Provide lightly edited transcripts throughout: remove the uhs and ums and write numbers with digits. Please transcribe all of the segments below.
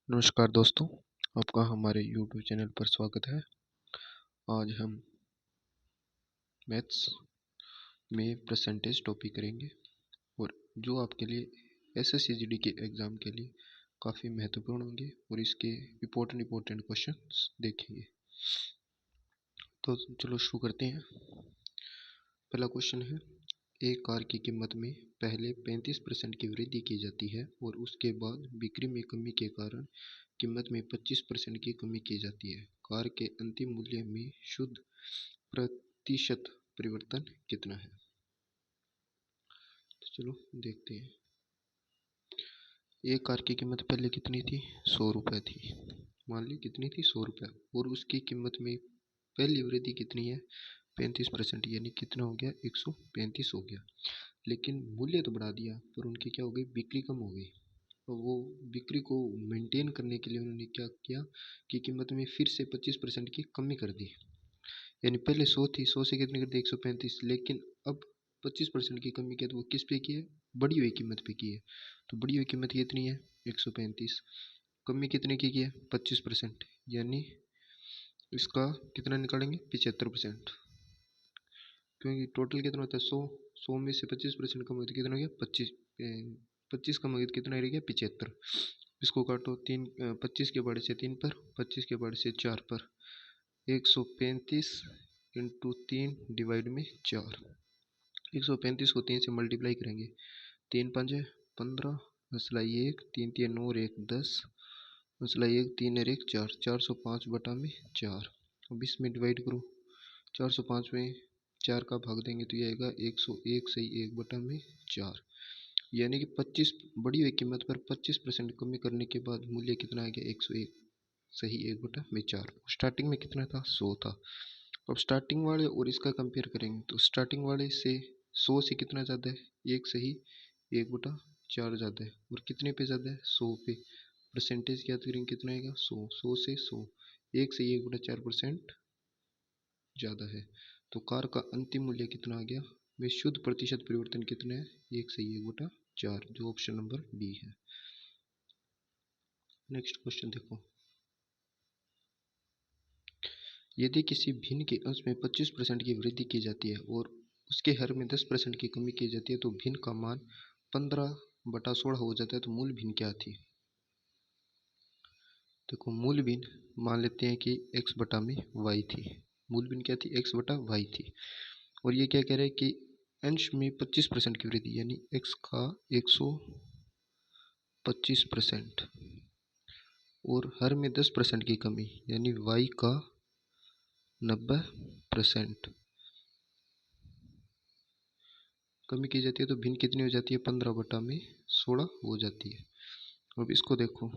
नमस्कार दोस्तों, आपका हमारे YouTube चैनल पर स्वागत है। आज हम मैथ्स में परसेंटेज टॉपिक करेंगे और जो आपके लिए एसएससी जीडी के एग्ज़ाम के लिए काफ़ी महत्वपूर्ण होंगे और इसके इम्पोर्टेंट क्वेश्चंस देखेंगे। तो चलो शुरू करते हैं। पहला क्वेश्चन है, एक कार की कीमत में पहले 35% की वृद्धि की जाती है और उसके बाद बिक्री में कमी के कारण कीमत में 25% की कमी की जाती है। कार के अंतिम मूल्य में शुद्ध प्रतिशत परिवर्तन कितना है? तो चलो देखते हैं। एक कार की कीमत पहले कितनी थी? 100 रुपये थी। मान ली कितनी थी? 100 रुपये। और उसकी कीमत में पहली वृद्धि कितनी है? 35%, यानी कितना हो गया? 135 हो गया। लेकिन मूल्य तो बढ़ा दिया, पर उनकी क्या हो गई? बिक्री कम हो गई। और वो बिक्री को मेंटेन करने के लिए उन्होंने क्या किया कि कीमत में फिर से 25% की कमी कर दी। यानी पहले 100 थी, 100 से कितनी कर दी? 135। लेकिन अब 25% की कमी किया तो वो किस पे की है? बढ़ी हुई कीमत पे की है। तो बढ़ी हुई कीमत कितनी है? 135। कमी कितने की है? 25%। यानी इसका कितना निकालेंगे? 75%। क्योंकि टोटल कितना होता है? 100 में से 25% कम होता है, कितना हो गया? 25 कम हो गया तो कितना रह गया? 75। इसको काटो, 25 के बड़े से 3 पर, 25 के बड़े से 4 पर, 135 इंटू 3 डिवाइड में 4। 135 को 3 से मल्टीप्लाई करेंगे, 3 5 15, असलाई 1, 3 3 9 और 1 10, असलाई 1 3 और 1 4, 405 बटा में 4। अब इसमें डिवाइड करो, 405 में 4 का भाग देंगे तो ये आएगा 101 सही 1 बटा में 4। यानी कि 25 बढ़ी हुई कीमत पर 25% कमी करने के बाद मूल्य कितना आ गया? 101 सही 1 बटा में 4। स्टार्टिंग में कितना था? 100 था। अब स्टार्टिंग वाले और इसका कंपेयर करेंगे तो स्टार्टिंग वाले से 100 से कितना ज़्यादा है? 1 सही 1 बटा 4 ज़्यादा है। और कितने पे ज़्यादा है? 100 पे। परसेंटेज याद करेंगे कितना आएगा? 100। 100 से 100, 1 सही 1 बटा 4% ज़्यादा है। तो कार का अंतिम मूल्य कितना आ गया? में शुद्ध प्रतिशत परिवर्तन कितना है? 1 सही 1 बटा 4, जो ऑप्शन नंबर डी है। नेक्स्ट क्वेश्चन देखो, यदि किसी भिन्न के अंश में 25% की वृद्धि की जाती है और उसके हर में 10% की कमी की जाती है तो भिन्न का मान 15/16 हो जाता है। तो मूल भिन्न क्या थी? देखो, मूल भिन्न मान लेते हैं कि x बटा में y थी। मूल भिन्न क्या थी? x बटा y थी। और ये क्या कह रहे हैं कि अंश में 25% की वृद्धि, यानी x का 125% और हर में 10% की कमी, यानी y का 90% कमी की जाती है। तो भिन्न कितनी हो जाती है? 15/16 हो जाती है। अब इसको देखो,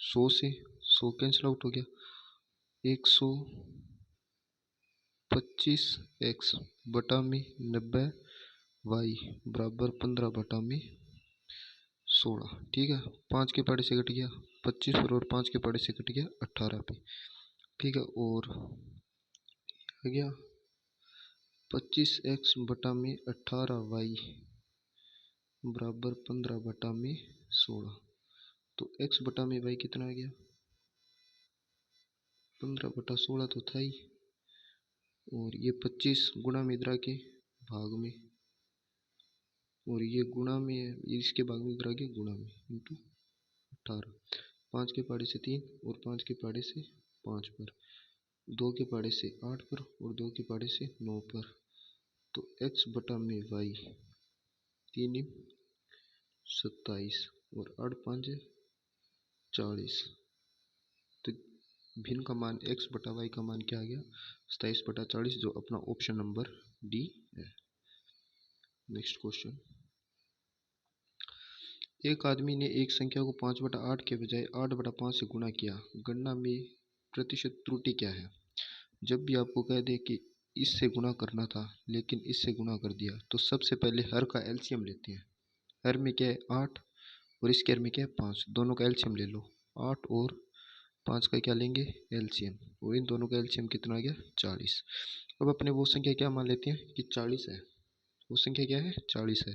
100 से 100 कैंसिल आउट हो गया, 125x बटा में 90y बराबर 15/16। ठीक है, 5 के पहाड़े से कट गया 25 पर और 5 के पहाड़े से कट गया 18 पे। ठीक है, और आ गया 25x बटा में 18y बराबर 15/16। तो x बटा में y कितना आ गया? 15/16 तो था ही, और ये 25 गुणा में इधर के भाग में, और ये गुणा में है, इसके भाग में इधर के गुणा में, इंटू 18। 5 के पहाड़े से 3 और 5 के पहाड़े से 5 पर, 2 के पहाड़े से 8 पर और 2 के पहाड़े से 9 पर। तो x बटा में y 3 27 और 8 5 40। तो भिन्न का मान x बटा y का मान क्या आ गया? 27/40, जो अपना ऑप्शन नंबर डी है। नेक्स्ट क्वेश्चन, एक आदमी ने एक संख्या को 5/8 के बजाय 8/5 से गुणा किया, गणना में प्रतिशत त्रुटि क्या है? जब भी आपको कह दे कि इससे गुणा करना था लेकिन इससे गुणा कर दिया, तो सबसे पहले हर का एलसीएम लेते हैं। हर में क्या है? 8 और इसके हर में क्या है? 5। दोनों का एलसीएम ले लो, 8 और 5 का क्या लेंगे? एलसीएम। और इन दोनों का एलसीएम कितना आ गया? 40। अब अपने वो संख्या क्या मान लेते हैं कि 40 है। वो संख्या क्या है? 40 है।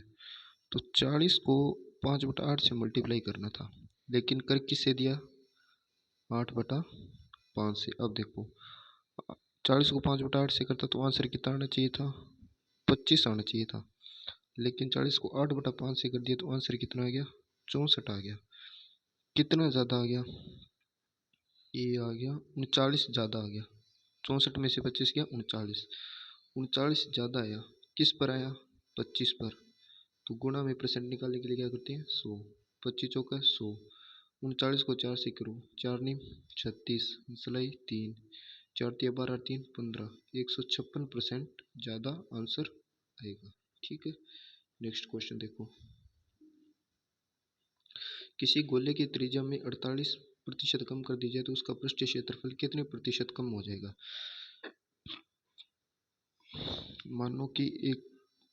तो 40 को 5/8 से मल्टीप्लाई करना था, लेकिन कर किससे दिया? 8/5 से। अब देखो 40 को 5/8 से करता तो आंसर कितना आना चाहिए था, 25 आना चाहिए था। लेकिन 40 को 8/5 से कर दिया तो आंसर कितना आ गया, 64 आ गया। कितना ज़्यादा आ गया, ये आ गया 39 ज़्यादा आ गया। 64 में से 25 गया 39, 39 ज़्यादा आया। किस पर आया, 25 पर। तो गुणा में परसेंट निकालने के लिए क्या करते हैं, 100। 25 चौका 100, 39 को 4 से करो, 4 नी 36, सिलाई 3, 4 तिया 12, 3 15, 156% ज़्यादा आंसर आएगा। ठीक है, नेक्स्ट क्वेश्चन देखो। किसी गोले की त्रिज्या में 48% कम कर दी जाए तो उसका पृष्ठीय क्षेत्रफल कितने प्रतिशत कम हो जाएगा। मान लो कि एक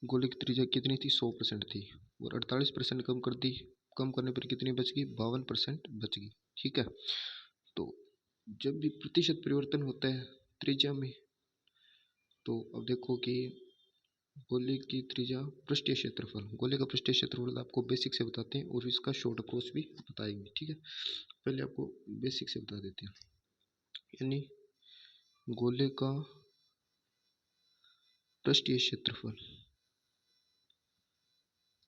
गोले की त्रिज्या कितनी थी, 100% थी, और 48% कम कर दी। कम करने पर कितनी बच गई, 52% बच गई। ठीक है, तो जब भी प्रतिशत परिवर्तन होता है त्रिज्या में, तो अब देखो कि गोले की त्रिज्या पृष्ठीय क्षेत्रफल, गोले का पृष्ठीय क्षेत्रफल आपको बेसिक से बताते हैं और इसका शॉर्ट अप्रोच भी बताएंगे। ठीक है, पहले आपको बेसिक से बता देते हैं। यानी गोले का पृष्ठीय क्षेत्रफल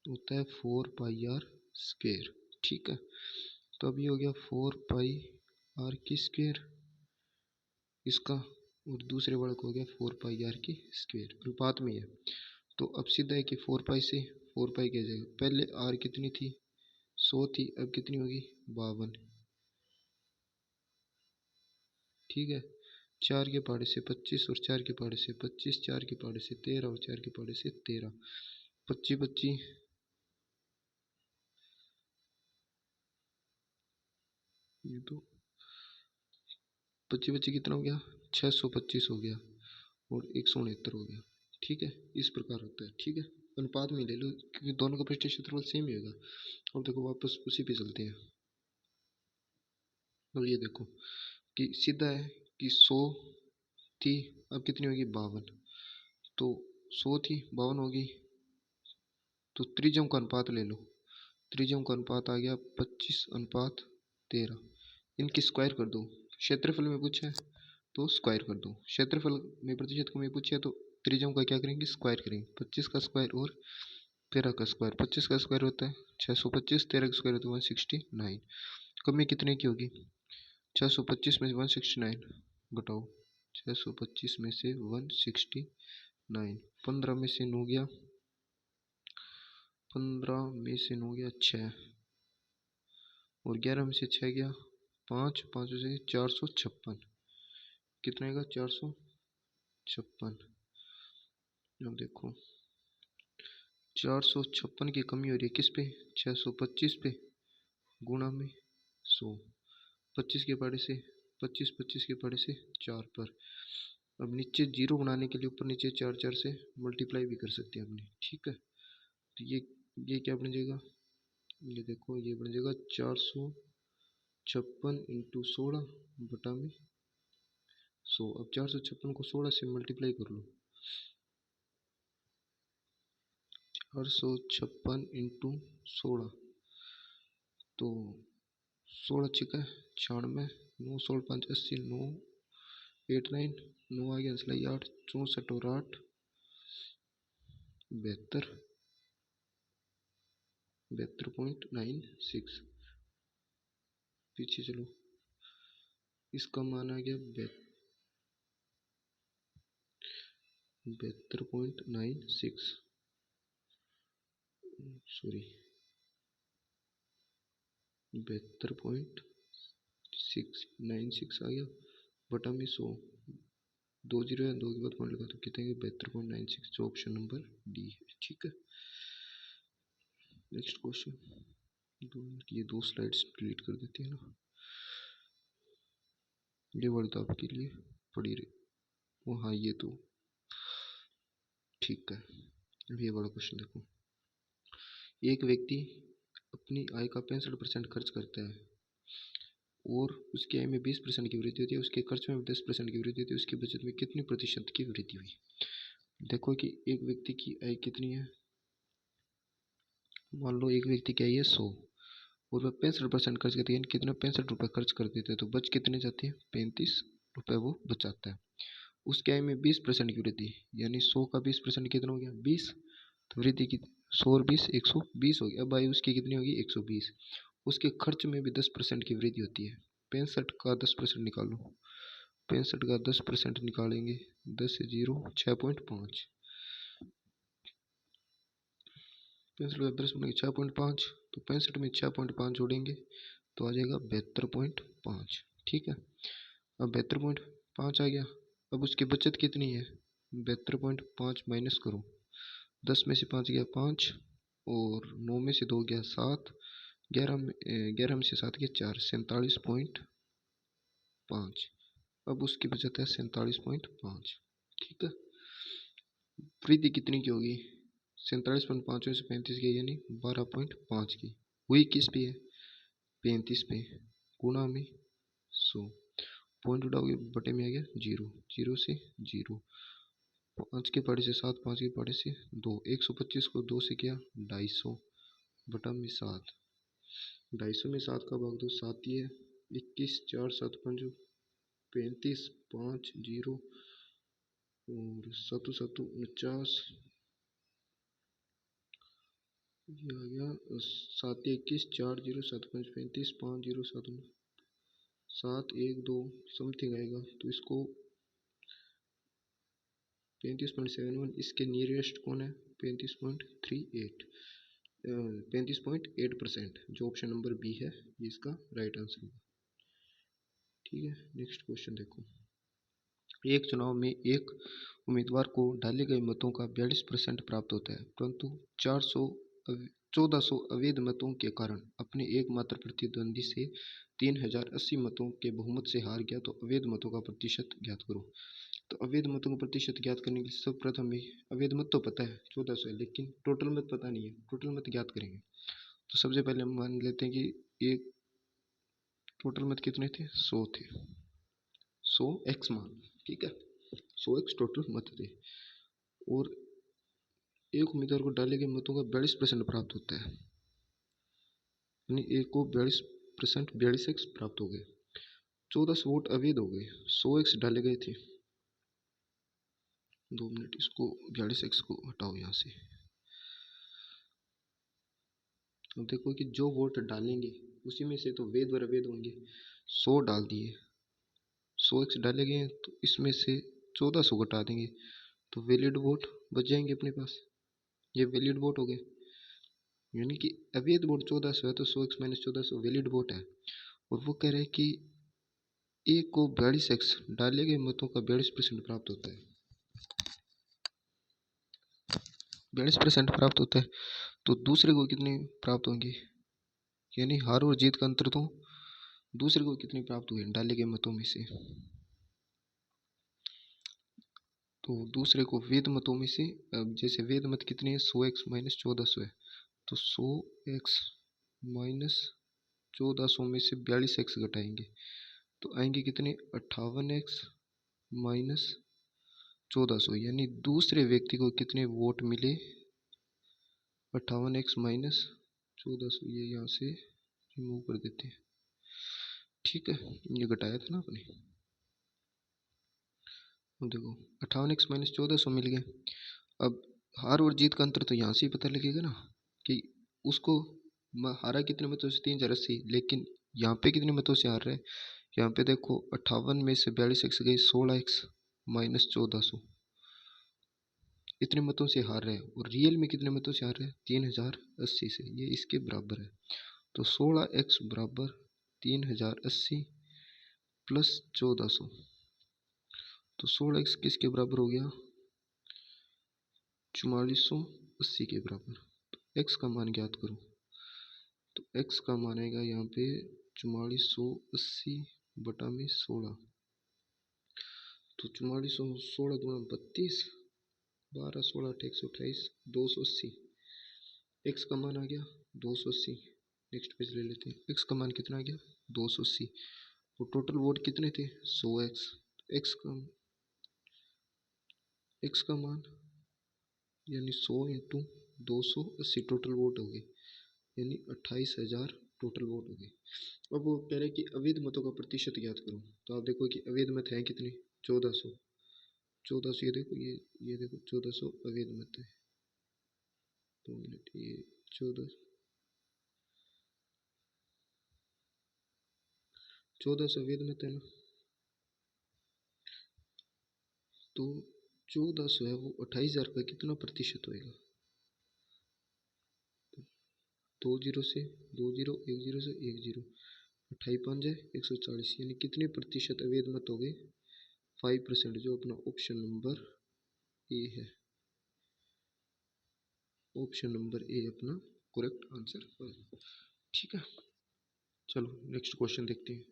होता है 4πr²। ठीक है, तो अभी हो गया 4πr² इसका, और दूसरे वाले को हो गया 4πr², अनुपात में है। तो अब सीधा है कि 4π से 4π क्या जाएगा, पहले r कितनी थी, 100 थी, अब कितनी होगी, 52। ठीक है, 4 के पहाड़े से 25 और 4 के पहाड़े से 25, 4 के पहाड़े से 13 और 4 के पहाड़े से 13, 25 25, ये तो 25 25 कितना हो गया, 625 हो गया, और 169 हो गया। ठीक है, इस प्रकार होता है। ठीक है, अनुपात में ले लो क्योंकि दोनों का पृष्ठीय क्षेत्रफल सेम ही होगा। अब देखो वापस उसी पे चलते हैं। अब ये देखो कि सीधा है कि 100 थी, अब कितनी होगी, 52। तो 100 थी, 52 होगी, तो त्रिज्याओं का अनुपात ले लो। त्रिज्याओं का अनुपात आ गया 25/13। इनकी स्क्वायर कर दो। क्षेत्रफल में पूछा है तो स्क्वायर कर दो, क्षेत्रफल में प्रतिशत को में पूछा है तो त्रिज्याओं का क्या करेंगे, स्क्वायर करेंगे। 25 का स्क्वायर और 13 का स्क्वायर, 25 का स्क्वायर होता है 625, 13 का स्क्वायर होता है 169। कमी कितने की होगी, 625 में से 169 घटाओ 625 में से 169, 15 में से 9 गया, 15 में से 9 गया 6, और 11 में से 6 गया 5, 5 में से 456, कितना आएगा, 456। अब देखो 456 की कमी हो रही है किस पे, 625 पे, गुणा में 100, 25 के पहाड़े से 25, 25 के पहाड़े से 4 पर। अब नीचे जीरो बनाने के लिए ऊपर नीचे 4 4 से मल्टीप्लाई भी कर सकते हैं हमने। ठीक है, तो ये क्या बन जाएगा, ये देखो ये बन जाएगा 456 इंटू 16 बटा में 100। अब 456 को 16 से मल्टीप्लाई कर लो, 456 इंटू 16, तो 16 छिका 96, 9 16 5 80, 9 8 9, 9 आ गया सिलाई 8, 64 और 8 72, 72.96। पीछे चलो, इसका मान आ गया 72.96, सॉरी 72.696 आ गया बटा में 100, 2 जीरो है, 2 के बाद पॉइंट लगा तो कितने 72.96, जो ऑप्शन नंबर डी है। ठीक है, नेक्स्ट क्वेश्चन। ये 2 स्लाइड्स डिलीट कर देते हैं ना, ये वाली तो आपके लिए पड़ी रही। ओ हाँ, ये तो ठीक है। अब ये वाला क्वेश्चन देखो, एक व्यक्ति अपनी आय का 65% खर्च करता है और उसकी आय में 20% की वृद्धि होती है, उसके खर्च में 10% की वृद्धि होती है, उसकी बचत में कितनी प्रतिशत की वृद्धि हुई। देखो कि एक व्यक्ति की आय कितनी है, मान लो एक व्यक्ति की आय है 100 और वह 65% खर्च करती है, यानी कितना 65 रुपये खर्च कर देते हैं, तो बच कितने जाते हैं 35 रुपये वो बचाता है। उसके आय में 20% की वृद्धि, यानी 100 का 20% कितना हो गया 20, तो वृद्धि की 100 और 20 120 हो गया। अब आय उसकी कितनी होगी 120। उसके खर्च में भी 10% की वृद्धि होती है। 65 का 10% निकालो, 65 का 10% निकालेंगे, 10 से 0 6.5, 65 का 10% 6.5, तो 65 में 6.5 जोड़ेंगे तो आ जाएगा 72.5। ठीक है, अब 72.5 आ गया। अब उसकी बचत कितनी है 72.5 माइनस करो, 10 में से 5 गया 5, और 9 में से 2 गया 7, 11 में से 7 गया 4, 47.5। अब उसकी बचत है 47.5। ठीक है, वृद्धि कितनी की होगी 47.5 में से 35 की, यानी 12.5 की हुई। किस पे है 35 पे, गुणा में 100, पॉइंट उठाओगे बटे में आ गया 0, 0 से 0, 5 के पहाड़े से 7, 5 के पहाड़े से 2, 125 को 2 से किया 250 बटा में 7, 250 में 7 का भाग दो 7 ही है, 21 4 7 5 35 5 0 और 7 7 49, ये आ गया 7 21 4 0 7 5 35 5 0 7 7 1 2 समथिंग आएगा, तो इसको 35.71, इसके नियरेस्ट कौन है 35.38, 35.8%, जो ऑप्शन नंबर बी है ये इसका राइट आंसर होगा। ठीक है, नेक्स्ट क्वेश्चन देखो। एक चुनाव में एक उम्मीदवार को डाले गए मतों का 42% प्राप्त होता है, परंतु 1400 अवैध मतों के कारण अपने एकमात्र प्रतिद्वंदी से 3080 मतों के बहुमत से हार गया, तो अवैध मतों का प्रतिशत ज्ञात करो। तो अवैध मतों का प्रतिशत ज्ञात करने के लिए सर्वप्रथम हमें अवैध मत तो पता है 1400 है, लेकिन टोटल मत पता नहीं है, टोटल मत ज्ञात करेंगे। तो सबसे पहले हम मान लेते हैं कि एक टोटल मत कितने थे 100 थे, 100x मान, ठीक है 100x टोटल मत थे, और एक उम्मीदवार को डाले गए मतों का 42% प्राप्त होता है, यानी एक को 42% 42x प्राप्त हो गए। 1400 वोट अवैध हो गए, 100x डाले गए थे। 2 मिनट, इसको 42x को हटाओ यहाँ से। अब देखो कि जो वोट डालेंगे उसी में से तो वैध और अवैध होंगे। 100 डाल दिए, 100x डाले गए हैं, तो इसमें से 1400 घटा देंगे तो वैलिड वोट बच जाएंगे अपने पास, ये वैलिड वोट हो गए। यानी कि अवैध वोट 1400 है तो 100x माइनस 1400 वैलिड वोट है, और वो कह रहे हैं कि एक को 42x डाले गए मतों का 42% प्राप्त होता है, 42% प्राप्त होता है, तो दूसरे को कितने प्राप्त होंगे, यानी हार और जीत का अंतर तो दूसरे को कितने प्राप्त हुए डाले गए मतों में से, तो दूसरे को वैध मतों में से, जैसे वैध मत कितने हैं 100x माइनस 1400 है, तो 100x माइनस 1400 में से 42x घटाएंगे तो आएंगे कितने 58x माइनस 1400, यानी दूसरे व्यक्ति को कितने वोट मिले 58x माइनस 1400, ये यहाँ से रिमूव कर देते हैं। ठीक है, ये घटाया था ना अपने, अब देखो 58x माइनस 1400 मिल गए। अब हार और जीत का अंतर तो यहाँ से ही पता लगेगा ना कि उसको हारा कितने मतों से 3080, लेकिन यहाँ पे कितने मतों से हार रहे हैं, यहाँ पे देखो 58 में से 42x गई 16x माइनस 1400, इतने मतों से हार रहे हैं, और रियल में कितने मतों से हार रहे हैं 3080 से, ये इसके बराबर है। तो 16x बराबर 3080 प्लस 1400, तो 16x किसके बराबर हो गया 4480 के बराबर। तो x का मान ज्ञात करो, तो x का मान आएगा यहाँ पे 4480 बटा में 16, तो 4416 गुणा 32, 12 16 128, 280, x का मान आ गया 280। नेक्स्ट पेज ले लेते हैं, x का मान कितना आ गया 280, और टोटल वोट कितने थे 100x, x का मान यानी 100 इंटू 280 टोटल वोट हो गए, यानी 28,000 टोटल वोट हो गए। अब वो कह रहे हैं कि अवैध मतों का प्रतिशत ज्ञात करो। तो आप देखो कि अवैध मत हैं कितने, 1400। 1400 ये देखो, ये देखो 1400 अवैध मत है। 2 मिनट, ये 1400 अवैध मत है ना। तो 1400 है वो 28,000 का कितना प्रतिशत होएगा। 2 जीरो से 2 जीरो, 1 जीरो से 1 जीरो, 28 है 140, यानी कितने प्रतिशत अवैध मत हो गए। 5%, जो अपना ऑप्शन नंबर ए है। ऑप्शन नंबर ए अपना करेक्ट आंसर होगा। ठीक है, चलो नेक्स्ट क्वेश्चन देखते हैं।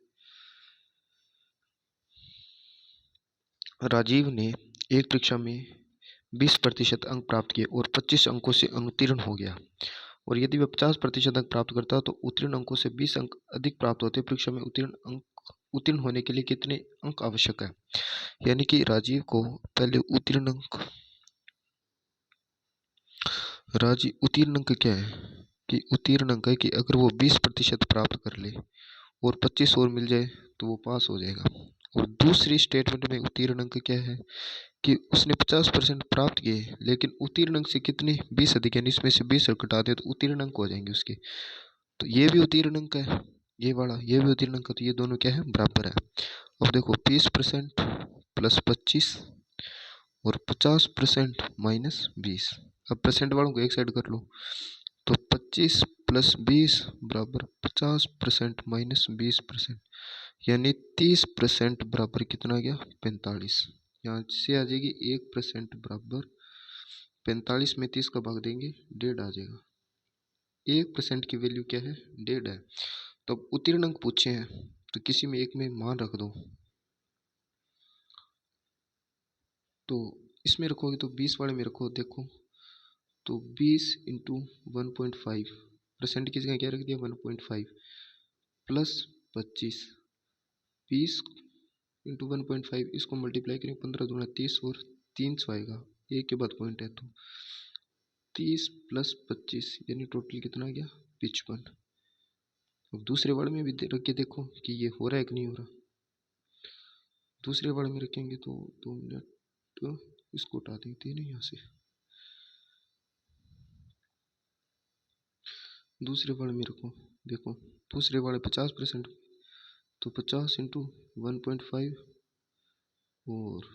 राजीव ने एक परीक्षा में 20% अंक प्राप्त किए और 25 अंकों से अनुत्तीर्ण हो गया, और यदि वह 50% अंक प्राप्त करता तो उत्तीर्ण अंकों से 20 अंक अधिक प्राप्त होते। परीक्षा में उत्तीर्ण होने के लिए कितने अंक आवश्यक है। यानी कि राजीव को पहले उत्तीर्ण अंक क्या है कि उत्तीर्ण अंक है कि अगर वो 20% प्राप्त कर ले और 25 और मिल जाए तो वो पास हो जाएगा। और दूसरी स्टेटमेंट में उत्तीर्ण अंक क्या है कि उसने 50% प्राप्त किए लेकिन उत्तीर्ण अंक से कितने 20 अधिक, यानी इसमें से 20 घटा दे तो उत्तीर्ण अंक हो जाएंगे उसके। तो ये भी उत्तीर्ण अंक है, ये वाला ये भी उत्तीर्ण अंक है, तो ये दोनों क्या है, बराबर है। अब देखो 20% प्लस 25 और 50% माइनस 20। अब परसेंट वालों को एक साइड कर लो, तो 25 प्लस 20 बराबर 50% माइनस 20%, यानी 30% बराबर कितना आ गया, 45। यहाँ से आ जाएगी 1% बराबर 45 में 30 का भाग देंगे 1.5 आ जाएगा। 1% की वैल्यू क्या है, 1.5 है। तो अब उत्तीर्ण अंक पूछे हैं तो किसी में एक में मान रख दो, तो इसमें रखोगे तो 20 वाले में रखो, देखो तो 20 इंटू 1.5%, की जगह क्या रख दिया 1.5 प्लस 25, 20 इंटू 1.5, इसको मल्टीप्लाई करें 15 दूना 30 और 300 आएगा, एक के बाद पॉइंट है तो 30 प्लस 25 यानी टोटल कितना आ गया 55। अब दूसरे वर्ड में भी रख के देखो कि ये हो रहा है कि नहीं हो रहा। दूसरे वर्ड में रखेंगे तो 2 मिनट, तो इसको उठा देते हैं ना यहाँ से। दूसरे वर्ड में रखो, देखो दूसरे वर्ड 50%, तो 50 इंटू 1.5 और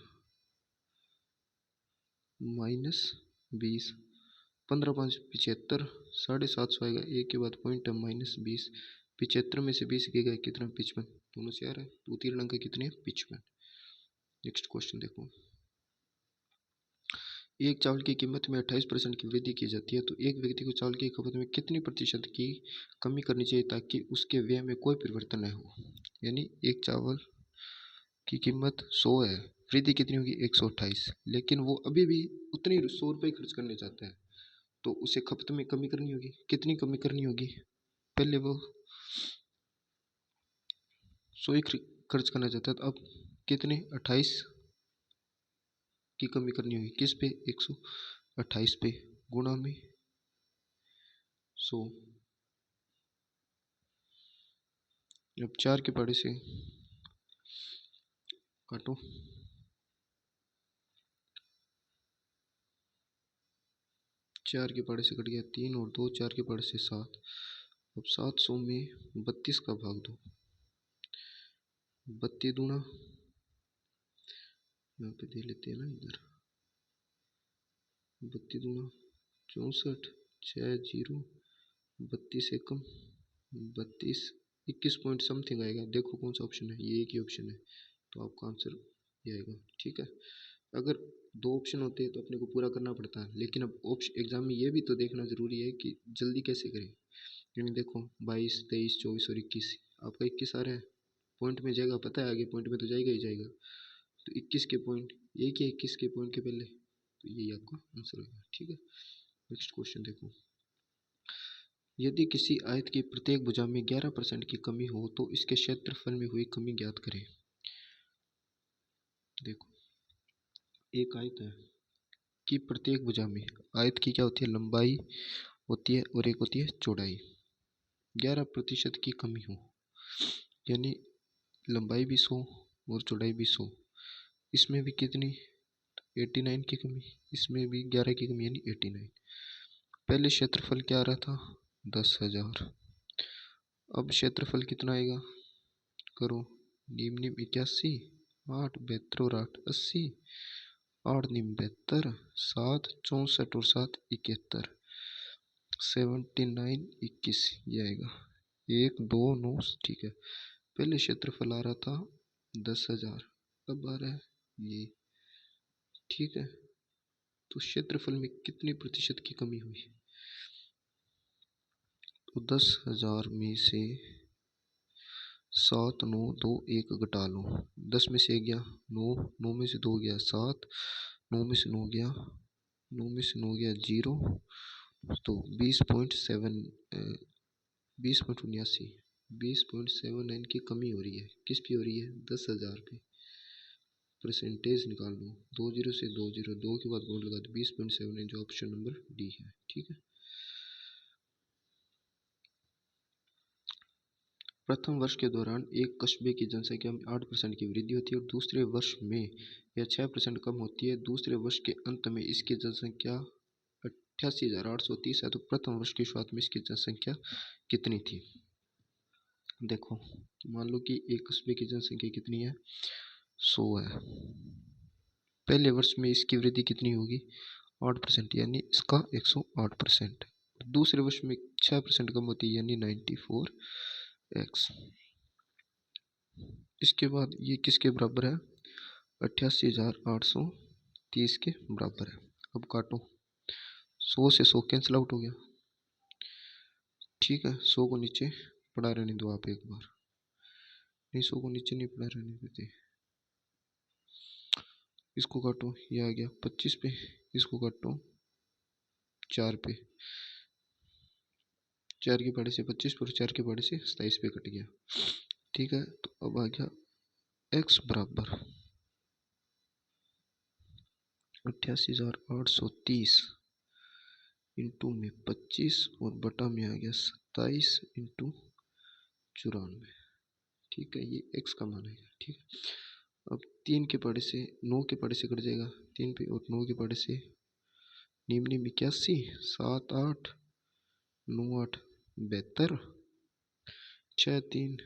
माइनस 20, 15 5 75, 750 आएगा, एक के बाद पॉइंट है माइनस 20, 75 में से 20 गएगा कितना 55, दोनों से आ रहा है, तो उत्तीर्ण अंक कितने 55। नेक्स्ट क्वेश्चन देखो, एक चावल की कीमत में 28% की वृद्धि की जाती है, तो एक व्यक्ति को चावल की खपत में कितनी प्रतिशत की कमी करनी चाहिए ताकि उसके व्यय में कोई परिवर्तन न हो। यानी एक चावल की कीमत 100 है, वृद्धि कितनी होगी 128, लेकिन वो अभी भी उतनी 100 रुपये खर्च करने चाहता है, तो उसे खपत में कमी करनी होगी। कितनी कमी करनी होगी, पहले वो 100 ही खर्च करना चाहता है, तो अब कितने 28 की कमी करनी होगी, किस पे 128 पे, गुणा में 100। अब 4 के पहाड़े से काटो, 4 के पहाड़े से कट गया 3 और 2, 4 के पहाड़े से 7। अब 700 में 32 का भाग दो, 32 दूना, यहाँ पे दे लेते हैं ना इधर, 32 दूना 64, 6 जीरो, 32 एकम 32, 21 पॉइंट समथिंग आएगा। देखो कौन सा ऑप्शन है, ये एक ही ऑप्शन है, तो आपका आंसर ये आएगा। ठीक है, अगर 2 ऑप्शन होते हैं तो अपने को पूरा करना पड़ता है, लेकिन अब ऑप्शन एग्जाम में ये भी तो देखना जरूरी है कि जल्दी कैसे करें। यानी देखो 22 23 24 और 21, आपका 21 आ रहा है, पॉइंट में जाएगा, पता है आगे पॉइंट में तो जाएगा ही जाएगा, तो 21 के पॉइंट ये क्या 21 के पॉइंट के पहले, तो यही आपका आंसर होगा। ठीक है, नेक्स्ट क्वेश्चन देखो, यदि किसी आयत की प्रत्येक भुजा में 11% की कमी हो तो इसके क्षेत्रफल में हुई कमी ज्ञात करें। देखो एक आयत है कि प्रत्येक भुजा में, आयत की क्या होती है लंबाई होती है और एक होती है चौड़ाई। 11% की कमी हो, यानी लंबाई भी 100 और चौड़ाई भी 100, इसमें भी कितनी 89 की कमी, इसमें भी 11 की कमी यानी 89। पहले क्षेत्रफल क्या आ रहा था 10,000, अब क्षेत्रफल कितना आएगा करो, नीम नीम 81, 8 72 और 8 80, 8 नीम 72, 7 64 और 7 71, 79 21 ये आएगा 1 2 9। ठीक है, पहले क्षेत्रफल आ रहा था 10,000, अब आ रहा है ये। ठीक है, तो क्षेत्रफल में कितनी प्रतिशत की कमी हुई, तो 10,000 में से 7 9 2 1 घटा लो, 10 में से 1 गया 9, 9 में से 2 गया 7, 9 में से 9 गया 9 में से 9 गया 0, तो 20.7 20.79 20.79 की कमी हो रही है, किस पे हो रही है 10,000 पे। परसेंटेज निकाल लो, 2 जीरो से 2 जीरो, 2 के बाद बोर्ड लगा दो 20.79 जो ऑप्शन नंबर डी है। ठीक है, प्रथम वर्ष के दौरान एक कस्बे की जनसंख्या में 8% की वृद्धि होती है और दूसरे वर्ष में यह 6% कम होती है। दूसरे वर्ष के अंत में इसकी जनसंख्या 88,830 है, तो प्रथम वर्ष की शुरुआत में इसकी जनसंख्या कितनी थी। देखो, मान लो कि एक कस्बे की जनसंख्या कितनी है 100 है, पहले वर्ष में इसकी वृद्धि कितनी होगी 8%, यानी इसका 108%। दूसरे वर्ष में 6% कम होती है यानी 94x। इसके बाद ये किसके बराबर है 88,830 के बराबर है। अब काटो, 100 से 100 कैंसिल आउट हो गया। ठीक है, 100 को नीचे पड़ा रहने दो आप एक बार, नहीं 100 को नीचे नहीं पड़ा रहने देते। इसको काटो, ये आ गया 25 पे, इसको काटो 4 पे, 4 के पहाड़े से 25 पे और 4 के पहाड़े से 27 पे कट गया। ठीक है, तो अब आ गया x बराबर 88,830 इंटू में 25 और बटा में आ गया 27 इंटू 94। ठीक है, ये x का मान है। ठीक है, अब 3 के पहाड़े से 9 के पहाड़े से कट जाएगा 3 पे, और 9 के पहाड़े से नीम नीम 81, 7 8 9 8 72, 6 3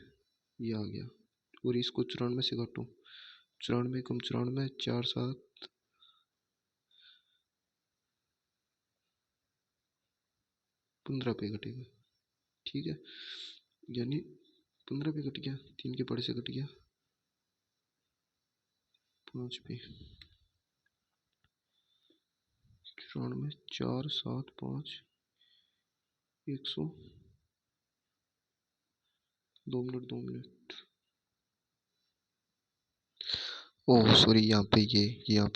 ये आ गया, और इसको 94 से काटो, 94 कम 94 4 7 15 पे कटेगा। ठीक है, यानी 15 पे कट गया, 3 के पहाड़े से कट गया 5 पे, 94 4 7 5 100 2 मिनट 2 मिनट, ओह सॉरी, यहाँ पे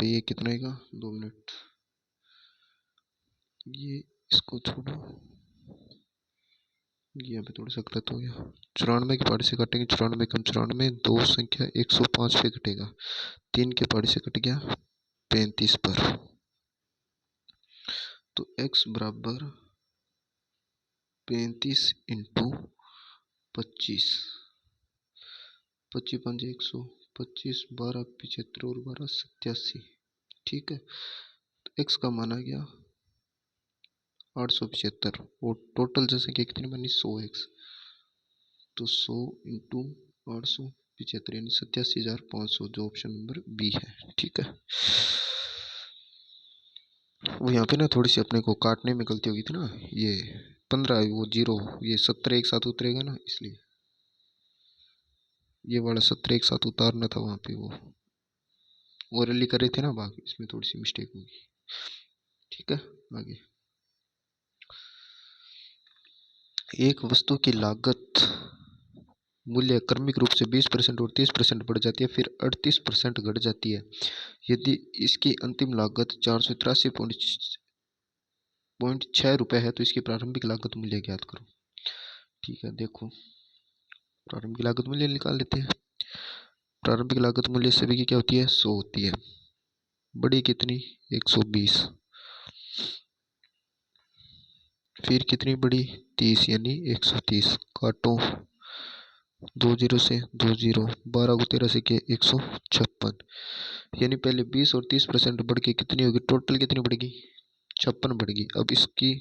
ये कितना आएगा 2 मिनट, ये इसको छोड़ो, यहाँ पे थोड़ा सा गलत हो गया। 94 के पहाड़े से काटेंगे, 94 कम 94 दो संख्या 105 पे कटेगा, 3 के पहाड़े से कट गया 35 पर, तो x बराबर 35 इंटू 25, 25 5 100, 25 12 75 और 12 87। ठीक है, तो x का मान आ गया 875, और टोटल जनसंख्या कितनी बनी 100x, तो 100 इंटू 875 यानी 87,500 जो ऑप्शन नंबर बी है। ठीक है, वो यहाँ पे ना थोड़ी सी अपने को काटने में गलती हो गई थी ना, ये 15 वो 0 ये 17 एक साथ उतरेगा ना, इसलिए ये वाला 17 एक साथ उतारना था वहाँ पे, वो ओरली कर रहे थे ना भाग, इसमें थोड़ी सी मिस्टेक होगी। ठीक है, आगे एक वस्तु की लागत मूल्य क्रमिक रूप से 20% और 30% बढ़ जाती है, फिर 38% घट जाती है। यदि इसकी अंतिम लागत 483.6 रुपये है तो इसकी प्रारंभिक लागत मूल्य ज्ञात करो। ठीक है, देखो प्रारंभिक लागत मूल्य निकाल लेते हैं। प्रारंभिक लागत मूल्य सभी की क्या होती है 100 होती है, बड़ी कितनी 120, फिर कितनी बढ़ी 30 यानी 130 काटो 2 जीरो से 2 जीरो 12 को 13 से किया 156 यानी पहले 20 और 30% बढ़ के कितनी होगी टोटल कितनी बढ़ेगी 56 बढ़ेगी। अब इसकी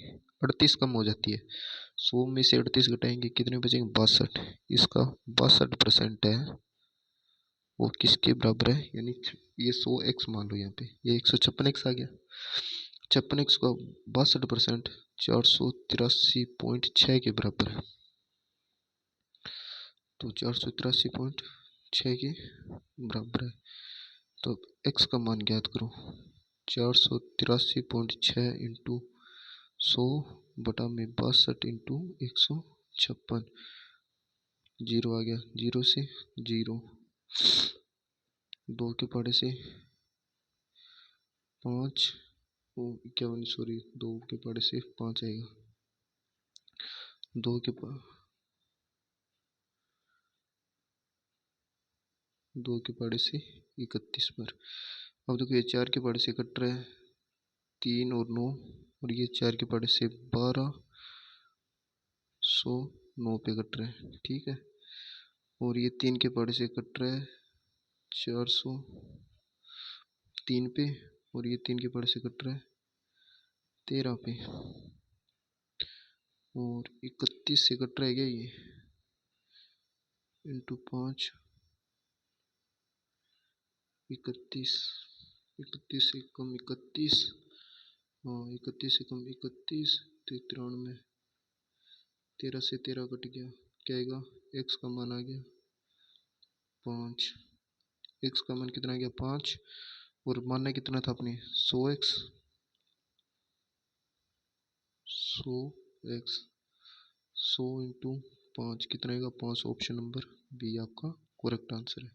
38 कम हो जाती है 100 में से 38 घटाएंगे कितने बचेंगे 62 इसका 62% है वो किसके बराबर है यानी ये 100x मान लो यहाँ पे ये 156x आ गया 56x का 62% 483.6 के बराबर है। तो 483.6 के बराबर है तो x का मान ज्ञात करो 483.6 इंटू 100 बटा में 62 इंटू 156 जीरो आ गया 0 से 0 2 के पहाड़े से 5 51 सॉरी 2 के पहाड़े से 5 आएगा 2 के 2 के पहाड़े से 31 पर। अब देखो ये 4 के पहाड़े से कट रहा है 3 और 9 और ये 4 के पहाड़े से 12 9 पे कट रहा है ठीक है और ये 3 के पहाड़े से कट रहा है 400 3 पे और ये 3 के पहाड़े से कट रहा है 13 पे और 31 से कट रहा है क्या ये इंटू 5 31 से कम 31 हाँ 31 से कम 31 तो 93 13 से 13 कट गया क्या आएगा x का मान आ गया 5 x का मान कितना आ गया 5 और मानना कितना था अपने 100x 100 इंटू 5 कितना आएगा 5 ऑप्शन नंबर बी आपका करेक्ट आंसर है।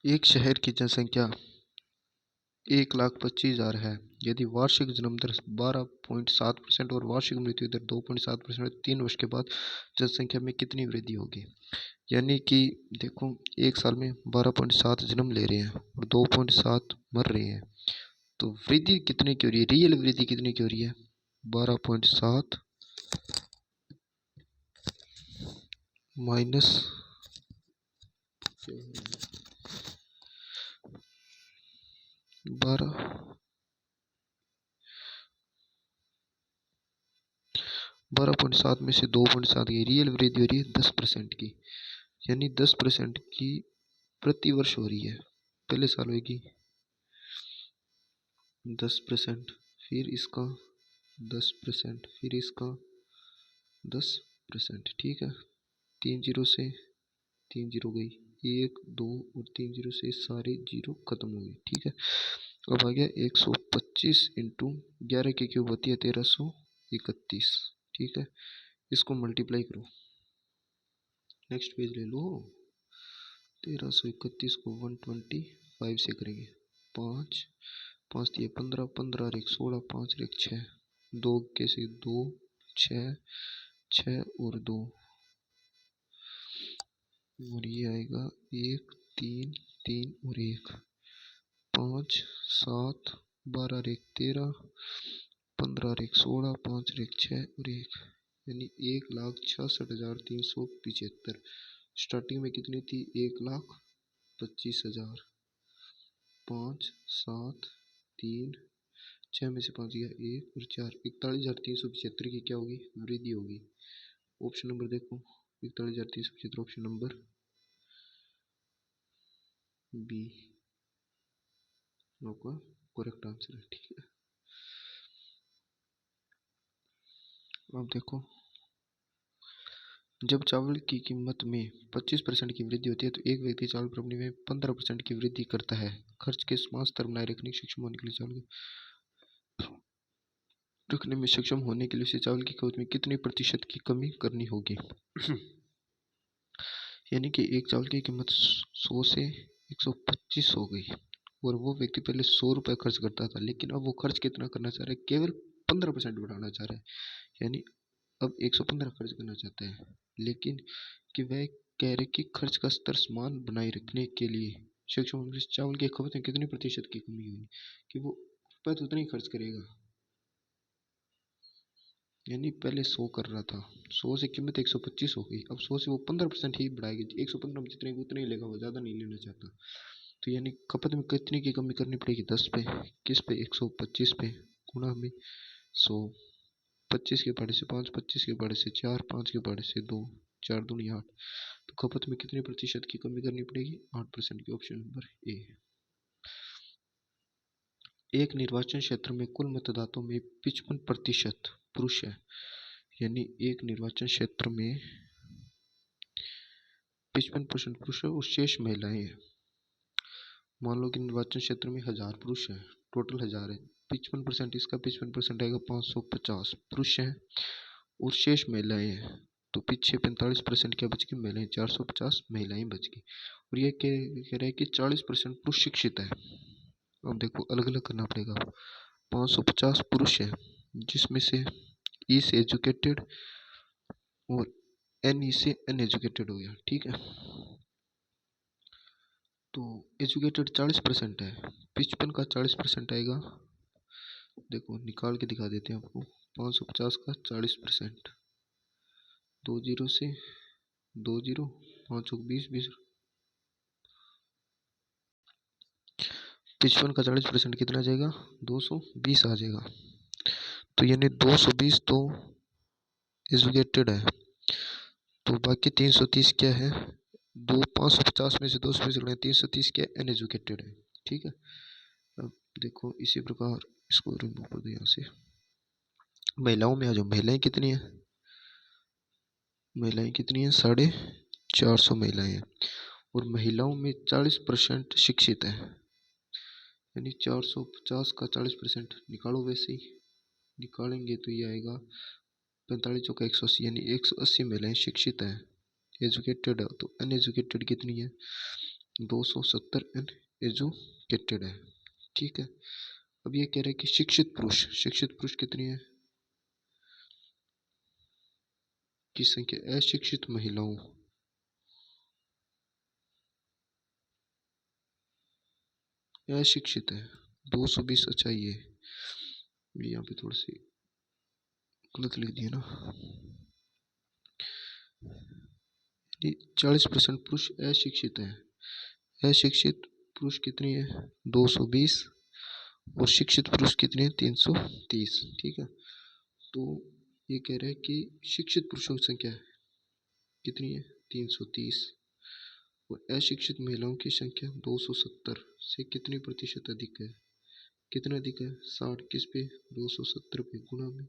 एक शहर की जनसंख्या 1,25,000 है यदि वार्षिक जन्म दर 12.7% और वार्षिक मृत्यु दर 2.7% 3 वर्ष के बाद जनसंख्या में कितनी वृद्धि होगी। यानी कि देखो एक साल में 12.7 जन्म ले रहे हैं और 2.7 मर रहे हैं तो वृद्धि कितनी की हो रही है रियल वृद्धि कितनी की हो रही है 12.7 माइनस 12.7 में से 2.7 की रियल वृद्धि हो रही है 10% की यानी 10% की प्रति वर्ष हो रही है पहले साल होगी 10% फिर इसका 10% फिर इसका 10% ठीक है 3 जीरो से 3 जीरो गई 1 2 और 3 जीरो से सारे जीरो खत्म हो गए ठीक है। अब आ गया 125 इंटू 11 की क्यूब होती है 1331 ठीक है इसको मल्टीप्लाई करो नेक्स्ट पेज ले लो 1331 को 125 से करेंगे 5 5 दिए 15 15 और 1 16 5 और 1 6 2 के से 2 6 6 और 2 और ये आएगा 1 3 3 और 1 5 7 12 और 1 13 15 और 1 16 5 और 1 6 और 1 यानी 1,66,375 स्टार्टिंग में कितनी थी 1,25,000 5 7 3 6 में से 5 गया 1 और 4 41,375 की क्या होगी वृद्धि होगी। ऑप्शन नंबर देखो 41,375 ऑप्शन नंबर बी आपका करेक्ट आंसर है ठीक है। अब देखो जब चावल की कीमत में 25% की वृद्धि होती है तो एक व्यक्ति चावल प्रॉपर्टी में 15% की वृद्धि करता है खर्च के समान स्तर बनाए रखने की सक्षम होने के लिए चावल रखने में सक्षम होने के लिए उसे चावल की खपत में कितनी प्रतिशत की कमी करनी होगी। यानी कि एक चावल की कीमत 100 से 125 हो गई और वो व्यक्ति पहले 100 रुपये खर्च करता था लेकिन अब वो खर्च कितना करना चाह रहा है केवल 15% बढ़ाना चाह रहा है यानी अब 115 खर्च करना चाहता है लेकिन कि वह कह रहे कि खर्च का स्तर समान बनाए रखने के लिए शिक्षकों में चावल की खपत में कितनी प्रतिशत की कमी हुई कि वो उत्पाद उतना ही खर्च करेगा। यानी पहले 100 कर रहा था, 100 से कीमत 125 हो गई, अब 100 से वो 15% ही बढ़ाएगी, 115 में जितने उतने ही लेगा, वो ज़्यादा नहीं लेना चाहता। तो यानी खपत में कितने की कमी करनी पड़ेगी, 10 पे, किस पे, 125 पे, गुणा में 100, 25 के पहाड़े से 5, 25 के पहाड़े से 4, 5 के पहाड़े से 2, 4 दूनी 8। तो खपत में कितने प्रतिशत की कमी करनी पड़ेगी, 8% की। Option number A. एक निर्वाचन क्षेत्र में कुल मतदाताओं में 55% पुरुष है, यानी एक निर्वाचन क्षेत्र में 55% पुरुष है और शेष महिलाएं हैं। मान लो कि निर्वाचन क्षेत्र में 1000 पुरुष है, टोटल 1000 है, 55% इसका 55% आएगा, 550 पुरुष हैं और शेष महिलाएं हैं। तो पीछे 45% क्या बच गई, महिलाएं, 450 महिलाएं बच गई। और ये कह रहे हैं कि 40% पुरुष शिक्षित है। अब देखो अलग अलग करना पड़ेगा। 550 पुरुष है जिसमें से ई से एजुकेटेड और एन ई से अनएजुकेटेड हो गया, ठीक है। तो एजुकेटेड 40% है, 55 का 40% आएगा, देखो निकाल के दिखा देते हैं आपको। 550 का 40%, 2 जीरो से 2 जीरो, 5 20 20, 55 का 40% कितना आ जाएगा, 220 आ जाएगा। तो यानी 220 तो एजुकेटेड है, तो बाकी 330 क्या है, 550 में से 220 गणे 330 क्या अनएजुकेटेड है, ठीक है। अब देखो इसी प्रकार इसको रिमूव कर दो यहाँ से। महिलाओं में आ जाओ, महिलाएं कितनी है, महिलाएं कितनी है, 450 महिलाएं हैं और महिलाओं में 40% शिक्षित है, यानी 450 का 40% निकालो, वैसे ही निकालेंगे तो ये आएगा 45 चौका 180, यानी 180 महिलाएं शिक्षित हैं, एजुकेटेड है। तो अनएजुकेटेड कितनी है, 270 अनएजुकेटेड है, ठीक है। अब ये कह रहे हैं कि शिक्षित पुरुष कितनी है की संख्या, अशिक्षित महिलाओं, अशिक्षित है 220। अच्छा ये यहाँ पे थोड़ी सी गलत लिख दिया ना, 40% पुरुष अशिक्षित है, अशिक्षित पुरुष कितनी है, 220 और शिक्षित पुरुष कितने हैं, 330, ठीक है। तो ये कह रहे हैं कि शिक्षित पुरुषों की संख्या कितनी है, 330 और अशिक्षित महिलाओं की संख्या 270 से कितनी प्रतिशत अधिक है, कितना अधिक है, 60, किस पे, 270 पे, गुणा में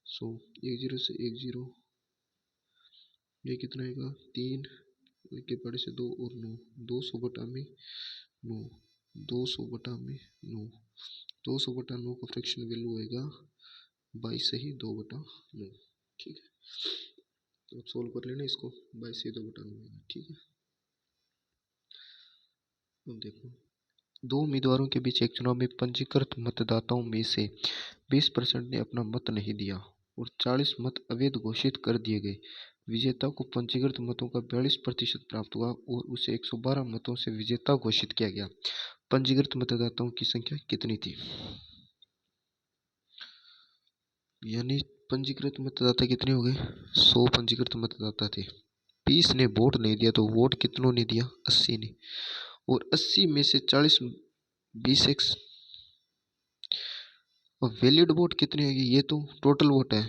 100, 1 जीरो से 1 जीरो, ये कितना आएगा, 3 के बड़े से 2 और 9, 200 बटा में 9, 200 बटा में 9, 200 बटा 9 का फ्रैक्शन वैल्यू आएगा 22 से ही 2 बटा 9, ठीक है। तो अब सोल्व कर लेना इसको, 22 से 2 बटा 9 आएगा, ठीक है। अब देखो, दो उम्मीदवारों के बीच एक चुनाव में पंजीकृत मतदाताओं में से 20% ने अपना मत नहीं दिया और 40 मत अवैध घोषित कर दिए गए। विजेता को पंजीकृत मतों का 42% प्राप्त हुआ और उसे 112 मतों से विजेता घोषित किया गया। पंजीकृत मतदाताओं की संख्या कितनी थी, यानी पंजीकृत मतदाता कितने हो गए, 100 पंजीकृत मतदाता थे, 20 ने वोट नहीं दिया, तो वोट कितनों ने दिया, 80 ने, और 80 में से 40 20x, और वैलिड वोट कितने होंगे, ये तो टोटल वोट है,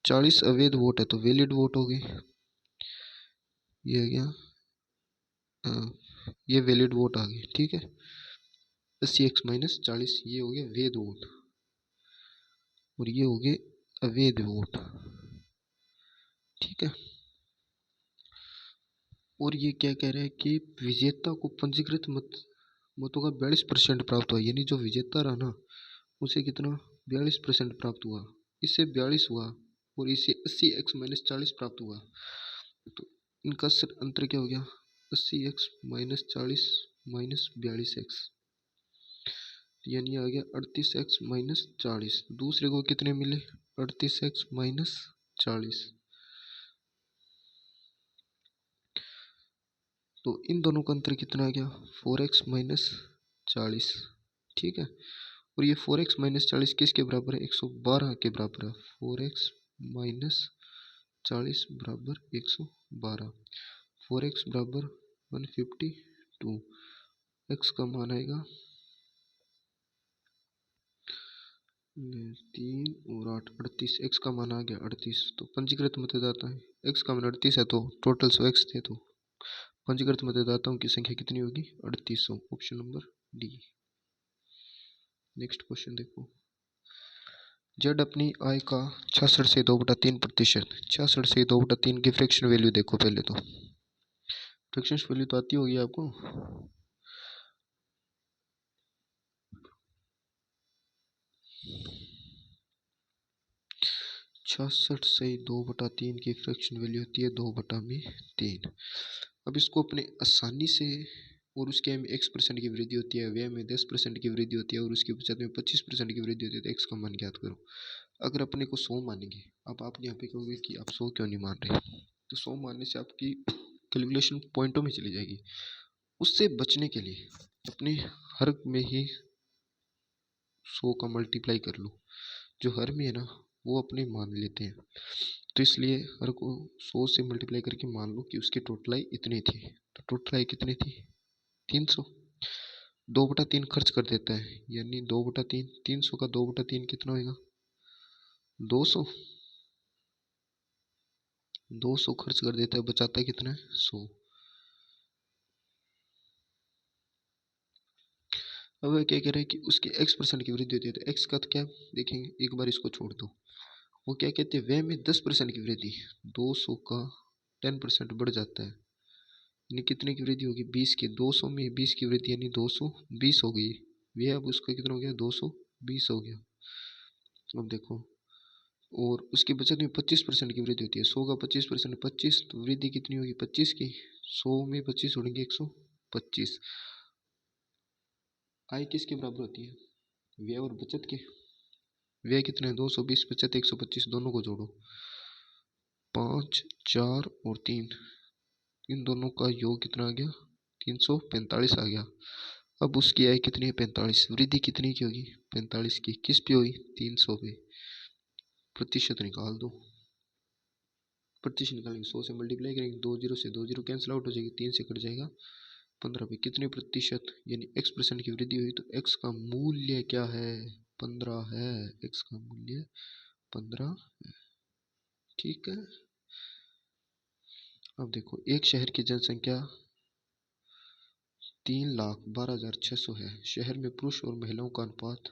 40 अवैध वोट है तो वैलिड वोट हो गए, ये आ गया, ये वैलिड वोट आ गए, ठीक है। 80x माइनस 40 ये हो गया वैध वोट और ये हो गए अवैध वोट, ठीक है। और ये क्या कह रहे हैं कि विजेता को पंजीकृत मतों का 42% प्राप्त हुआ, यानी जो विजेता रहा ना उसे कितना 42% प्राप्त हुआ, इससे 42 हुआ और इसे 80x माइनस 40 प्राप्त हुआ, तो इनका अंतर क्या हो गया, 80x माइनस 40 माइनस 42x, यानी आ गया 38x माइनस 40। दूसरे को कितने मिले, 38x माइनस 40, तो इन दोनों का अंतर कितना आ गया, 4x-40। ठीक है, और ये 4x-40 किसके बराबर है, 112 के बराबर है। 4x-40 बराबर 112। 4x बराबर 152। x का मान आएगा 3 और 8 38। x का मान आ गया 38। तो पंजीकृत मतदाता है, x का मान 38 है तो टोटल 100 x थे, तो पंजीकृत मतदाताओं की संख्या कितनी होगी, 3800। Option number D. Next question देखो, जेड अपनी आय का 66 से 2/3%, 66 से 2/3 की फ्रैक्शन वैल्यू देखो। पहले तो फ्रैक्शन वैल्यू तो आती होगी आपको, छियासठ से 2/3 की फ्रैक्शन वैल्यू होती है 2/3। अब इसको अपने आसानी से, और उसके में x% की वृद्धि होती है, व्यय में 10% की वृद्धि होती है, और उसकी बचत में 25% की वृद्धि होती है, तो x का मान ज्ञात करो। अगर अपने को 100 मानेंगे, अब आप यहाँ पे कहोगे कि आप 100 क्यों नहीं मान रहे, तो 100 मानने से आपकी कैलकुलेशन पॉइंटों में चली जाएगी। उससे बचने के लिए अपने हर में ही 100 का मल्टीप्लाई कर लो। जो हर में है ना वो अपने मान लेते हैं, तो इसलिए हर को 100 से मल्टीप्लाई करके मान लो कि उसकी टोटलाई इतनी थी। तो टोटलाई कितनी थी, 300। 2/3 खर्च कर देता है, यानी 2/3, 300 का 2/3 कितना होगा, 200। 200 खर्च कर देता है, बचाता है कितना है, 100। अब वह क्या कह रहे हैं कि उसकी x% की वृद्धि होती है, तो x का तो क्या देखेंगे, एक बार इसको छोड़ दो। वो क्या कहते हैं, व्यय में 10% की वृद्धि, 200 का 10% बढ़ जाता है, यानी कितने की वृद्धि होगी, 20 की। 200 में 20 की वृद्धि यानी 220 हो गई। व्यय अब उसका कितना हो गया, 220 हो गया। अब देखो, और उसकी बचत में 25% की वृद्धि होती है। 100 का 25% 25, तो वृद्धि कितनी होगी, 25 की। 100 में 25 जोड़ेंगे 125। आय किसके बराबर होती है, व्यय और बचत के। व्यय कितने हैं, 220, बचत 125, दोनों को जोड़ो, 5, 4 और 3, इन दोनों का योग कितना आ गया, 345 आ गया। अब उसकी आय कितनी है, 45। वृद्धि कितनी की होगी, 45 की। किस पे हुई, 300 पे। प्रतिशत निकाल दो, प्रतिशत निकालेंगे, 100 से मल्टीप्लाई करेंगे, 2 जीरो से 2 जीरो कैंसिल आउट हो जाएगी, 3 से कट जाएगा, 15 पे। कितने प्रतिशत, यानी x% की वृद्धि हुई, तो x का मूल्य क्या है, 15 है। x का मूल्य 15 है। ठीक है। अब देखो, एक शहर की जनसंख्या 3,12,600 है। शहर में पुरुष और महिलाओं का अनुपात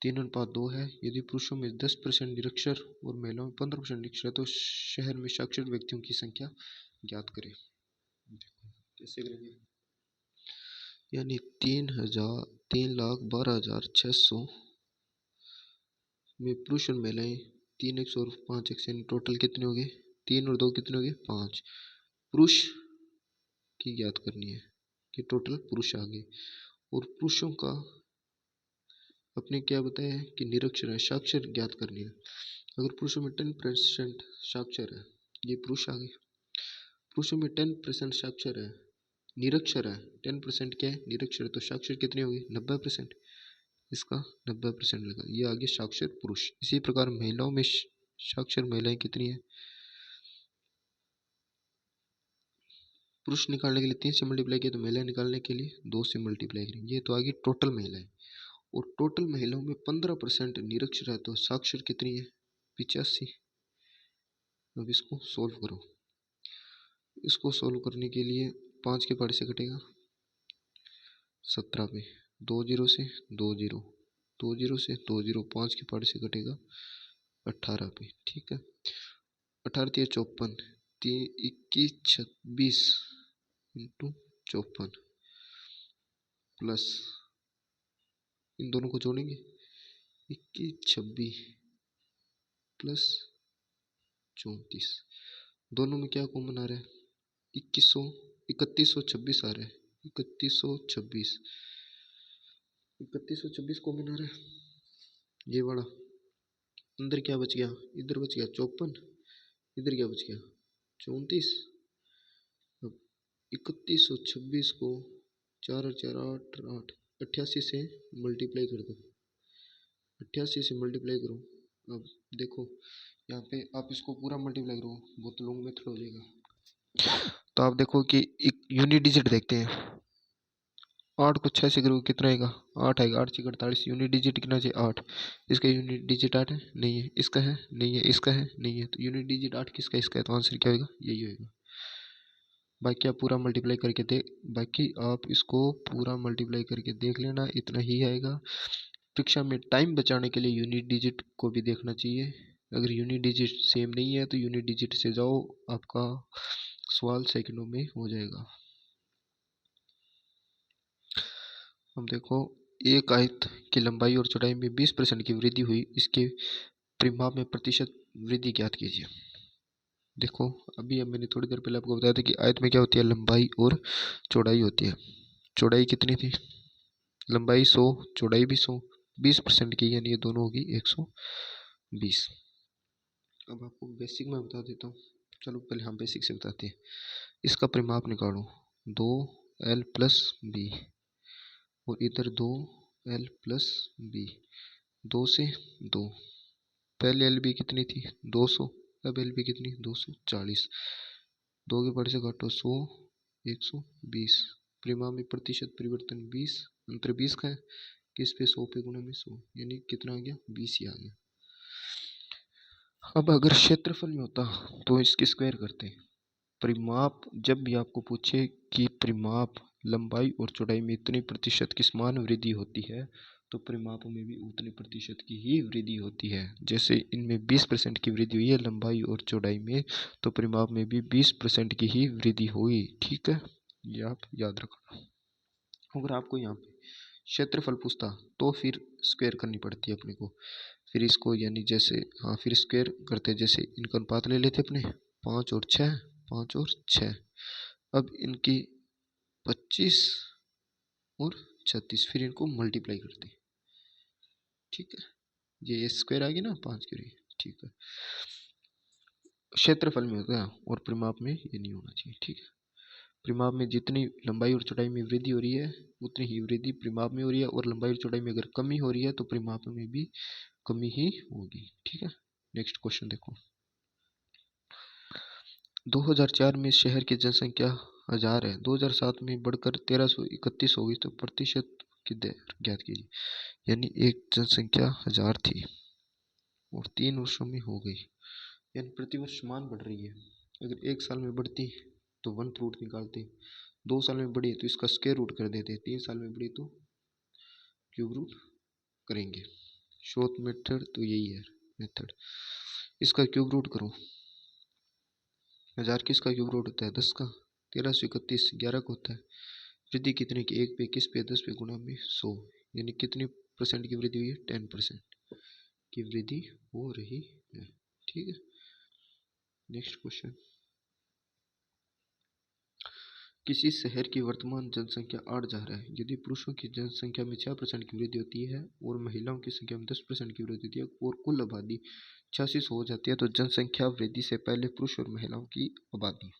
3:2 है। यदि पुरुषों में 10% निरक्षर और महिलाओं में 15% निरक्षर है, तो शहर में साक्षर व्यक्तियों की संख्या ज्ञात करें। देखो कैसे करेंगे, यानी 3,12,600 में पुरुष और महिलाएं 3x और 5x, यानी टोटल कितने हो गए, 3 और 2 कितने हो गए, 5। पुरुष की ज्ञात करनी है कि टोटल पुरुष आ गए, और पुरुषों का अपने क्या बताया है कि निरक्षर है, साक्षर ज्ञात करनी है। अगर पुरुषों में 10% साक्षर है, ये पुरुष आ गए। पुरुषों में 10% साक्षर है, निरक्षर है, 10% क्या है, निरक्षर है, तो साक्षर कितने हो गए, 90%। इसका 90% लगा, ये आगे साक्षर पुरुष। इसी प्रकार महिलाओं में साक्षर महिलाएं कितनी है, पुरुष निकालने के लिए 3 से मल्टीप्लाई किया, तो महिलाएं निकालने के लिए 2 से मल्टीप्लाई करेंगे। ये तो आगे टोटल महिलाएं, और टोटल महिलाओं में 15% निरक्षर है, तो साक्षर कितनी है, 85। अब इसको सोल्व करो। इसको सोल्व करने के लिए 5 के पहाड़े से कटेगा 17 पे, 2 जीरो से 2 जीरो, 2 जीरो से 2 जीरो, 5 के पहाड़े से कटेगा 18 पे। ठीक है, 18 3 54, 21 26 इंटू 54, प्लस इन दोनों को जोड़ेंगे, 21 26 प्लस 34, दोनों में क्या कॉमन आ रहा है, 3126 आ रहा है, 3126, 3126 कॉमन आ रहा है। ये वाला अंदर क्या बच गया, इधर बच गया 54, इधर क्या बच गया 34। अब 3126 को 4 और 4 8 8 88 से मल्टीप्लाई कर दो। 88 से मल्टीप्लाई करो। अब देखो यहाँ पे आप इसको पूरा मल्टीप्लाई करो, बहुत लॉन्ग मेथड हो जाएगा। तो आप देखो कि एक यूनिट डिजिट देखते हैं। 8 को 6 से करोगे कितना आएगा? 8 आएगा। 8 6 48। यूनिट डिजिट कितना चाहिए? 8। इसका यूनिट डिजिट 8 है? नहीं है। इसका है? नहीं है। इसका है? नहीं है। तो यूनिट डिजिट 8 किसका? इसका है। तो आंसर क्या होगा? यही होगा। बाकी आप पूरा मल्टीप्लाई करके बाकी आप इसको पूरा मल्टीप्लाई करके देख लेना, इतना ही आएगा। परीक्षा में टाइम बचाने के लिए यूनिट डिजिट को भी देखना चाहिए। अगर यूनिट डिजिट सेम नहीं है तो यूनिट डिजिट से जाओ, आपका सवाल सेकंडों में हो जाएगा। अब देखो, एक आयत की लंबाई और चौड़ाई में 20% की वृद्धि हुई, इसके परिमाप में प्रतिशत वृद्धि ज्ञात कीजिए। देखो अभी अब मैंने थोड़ी देर पहले आपको बताया था कि आयत में क्या होती है? लंबाई और चौड़ाई होती है। चौड़ाई कितनी थी? लंबाई 100, चौड़ाई भी 100, 20% की, यानी ये दोनों होगी 120। अब आपको बेसिक में बता देता हूँ। चलो पहले हम बेसिक से बताते हैं। इसका परिमाप निकालो, 2l प्लस बी, और इधर 2l प्लस बी, 2 से 2। पहले एल बी कितनी थी? 200। अब एल बी कितनी? 240। 2 के बड़े से घटाओ 100, 120। परिमाप में प्रतिशत परिवर्तन 20, अंतर 20 का है। किस पे? 100 पे गुणा में 100, यानी कितना आ गया? 20 ही आ गया। अब अगर क्षेत्रफल में होता तो इसकी स्क्वायर करते। परिमाप जब भी आपको पूछे कि परिमाप लंबाई और चौड़ाई में इतने प्रतिशत की समान वृद्धि होती है, तो परिमाप में भी उतने प्रतिशत की ही वृद्धि होती है। जैसे इनमें 20% की वृद्धि हुई है लंबाई और चौड़ाई में, तो परिमाप में भी 20% की ही वृद्धि हुई। ठीक है, ये आप याद रखना। अगर आपको यहाँ पे क्षेत्रफल पूछता तो फिर स्क्वायर करनी पड़ती है अपने को। फिर इसको यानी जैसे, हाँ, फिर स्क्वायर करते, जैसे इनका अनुपात ले लेते अपने 5 और 6, 5 और 6। अब इनकी 25 और 36, फिर इनको मल्टीप्लाई करते। ठीक है, ये स्क्वायर आ गई ना 5 की। ठीक है, क्षेत्रफल में होता है और परिमाप में ये नहीं होना चाहिए। ठीक है, परिमाप में जितनी लंबाई और चौड़ाई में वृद्धि हो रही है उतनी ही वृद्धि परिमाप में हो रही है, और लंबाई और चौड़ाई में अगर कमी हो रही है तो परिमाप में भी कमी ही होगी। ठीक है, नेक्स्ट क्वेश्चन देखो। 2004 में शहर की जनसंख्या 1000 है, 2007 में बढ़कर 1331 हो गई, तो प्रतिशत की दर ज्ञात कीजिए। यानी एक जनसंख्या 1000 थी और 3 वर्षों में हो गई, यानी प्रति वर्ष समान बढ़ रही है। अगर एक साल में बढ़ती तो वन रूट निकालते, 2 साल में बढ़ी तो इसका स्क्वायर रूट कर देते, 3 साल में बढ़ी तो क्यूब रूट करेंगे। शॉर्ट मेथड तो यही है मेथड। इसका क्यूब रूट करो। 1000 किसका क्यूब रूट होता है? 10 का। 1331 11 का होता है। वृद्धि कितने की? 1 पे, किस पे? 10 पे गुणा में 100, यानी कितनी परसेंट की वृद्धि हुई है? 10% की वृद्धि हो रही है। ठीक है, नेक्स्ट क्वेश्चन। किसी शहर की वर्तमान जनसंख्या 8,000 है। यदि पुरुषों की जनसंख्या में 6% की वृद्धि होती है और महिलाओं की संख्या में 10% की वृद्धि होती है और कुल आबादी 8600 हो जाती है, तो जनसंख्या वृद्धि से पहले पुरुष और महिलाओं की आबादी,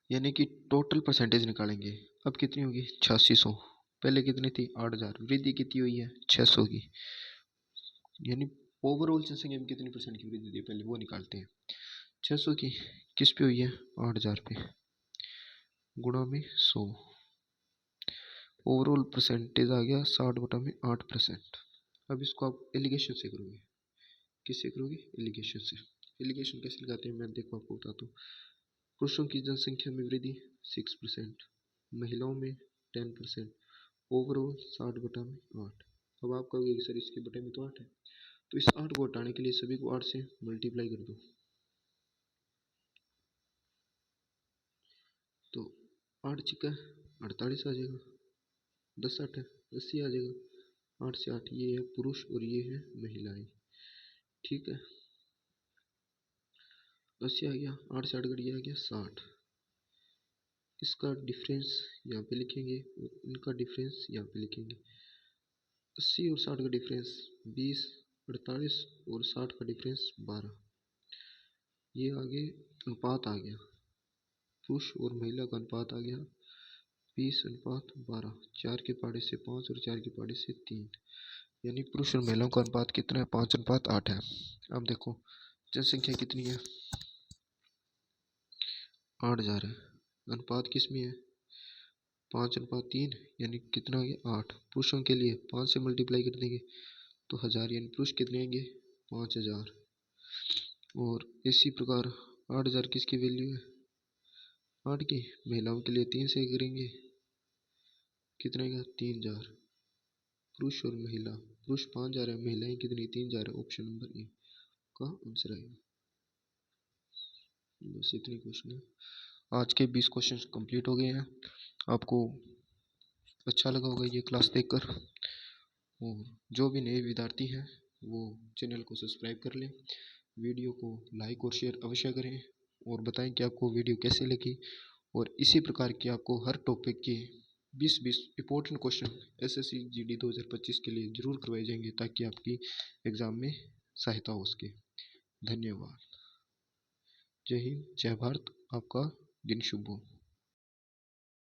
यानी कि टोटल परसेंटेज निकालेंगे। अब कितनी होगी? 8600। पहले कितनी थी? 8,000। वृद्धि कितनी हुई है? 600 की। यानी ओवरऑल जनसंख्या में कितनी परसेंट की वृद्धि हुई है पहले वो निकालते हैं। 600 की किस पे हुई है? 8,000 पे, गुणा में 100। ओवरऑल परसेंटेज आ गया 60/8%। अब इसको आप एलिगेशन से करोगे। किससे करोगे? एलिगेशन से। एलिगेशन कैसे लगाते हैं मैं देखो आपको बताता हूँ। पुरुषों की जनसंख्या में वृद्धि 6%, महिलाओं में 10%, ओवरऑल 60/8। अब आप कहोगे कि सर इसके बटे में तो 8 है, तो इस 8 को हटाने के लिए सभी को 8 से मल्टीप्लाई कर दो, तो 8 छिका 48 आ जाएगा। 10 8 80 आ जाएगा। 8 से 8 ये है पुरुष और ये है महिलाएं। ठीक है, 80 आ गया। 8 से 8 घट आ गया 60। इसका डिफरेंस यहाँ पे लिखेंगे और इनका डिफरेंस यहाँ पे लिखेंगे। 80 और 60 का डिफरेंस 20, 48 और 60 का डिफरेंस 12। ये आगे अनुपात आ गया। पुरुष और महिला का अनुपात आ गया 20:12। 4 के पाड़े से 5 और 4 के पाड़े से 3, यानी पुरुष और महिलाओं का अनुपात कितना है? 5:8 है। अब देखो जनसंख्या कितनी है? 8,000 है। अनुपात किस में है? 5:3, यानी कितना हो गया? 8। पुरुषों के लिए 5 से मल्टीप्लाई कर देंगे तो 1000, यानी पुरुष कितने आएंगे? 5000। और इसी प्रकार 8000 किसकी वैल्यू है? 8 की। महिलाओं के लिए 3 से करेंगे, कितना आएगा? 3000। पुरुष और महिला, पुरुष 5000 है, महिलाएं कितनी? 3000 है। ऑप्शन नंबर ए का आंसर आएगा। बस इतनी क्वेश्चन है। आज के 20 क्वेश्चन कंप्लीट हो गए हैं। आपको अच्छा लगा होगा ये क्लास देखकर। और जो भी नए विद्यार्थी हैं वो चैनल को सब्सक्राइब कर लें, वीडियो को लाइक और शेयर अवश्य करें और बताएं कि आपको वीडियो कैसे लगी। और इसी प्रकार की आपको हर टॉपिक के 20-20 इंपॉर्टेंट क्वेश्चन एसएससी जीडी 2025 के लिए जरूर करवाए जाएंगे ताकि आपकी एग्ज़ाम में सहायता हो सके। धन्यवाद। जय हिंद, जय भारत। आपका दिन शुभ हो।